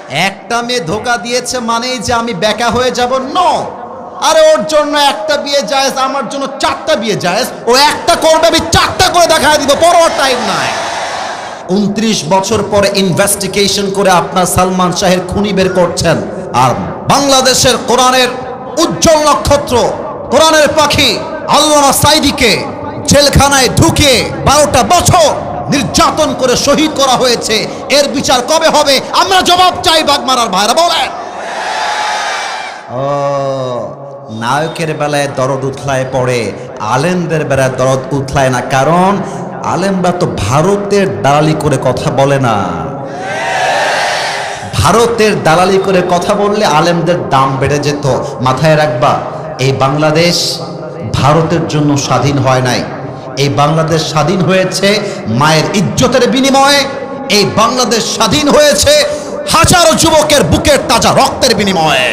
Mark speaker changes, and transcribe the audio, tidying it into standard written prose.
Speaker 1: একটা মেয়ে ধোকা দিয়েছে মানেই যে আমি বেকা হয়ে যাব? নো। আরে ওর জন্য একটা বিয়ে জায়েজ, আমার জন্য 4টা বিয়ে জায়েজ। ও একটা করবে, আমি 4টা করে দেখায় দিব, পরোয়ার টাইম নাই। 29 বছর পরে ইনভেস্টিগেশন করে আপনার সালমান শাহের খুনি বের করছেন, আর বাংলাদেশের কোরআনের উজ্জ্বল নক্ষত্র, কোরআনের পাখি আল্লামা সাঈদীকে জেলখানায় ঢুকে 12টা বছর নির্যাতন করে শহীদ করা হয়েছে। এর বিচার কবে হবে? আমরা জবাব চাই। বাগমারার ভাইরা বলেন। ও, নায়কের বেলায় দরদ উথলায় পড়ে, আলেমদের বেলায় দরদ উথলায় না। কারণ আলেমরা তো ভারতের দালালি করে কথা বলে না। ভারতের দালালি করে কথা বললে আলেমদের দাম বেড়ে যেত। মাথায় রাখবা, এই বাংলাদেশ ভারতের জন্য স্বাধীন হয় নাই। এই বাংলাদেশ স্বাধীন হয়েছে মায়ের ইজ্জতের বিনিময়ে। এই বাংলাদেশ স্বাধীন হয়েছে হাজারো যুবকের বুকের তাজা রক্তের বিনিময়ে।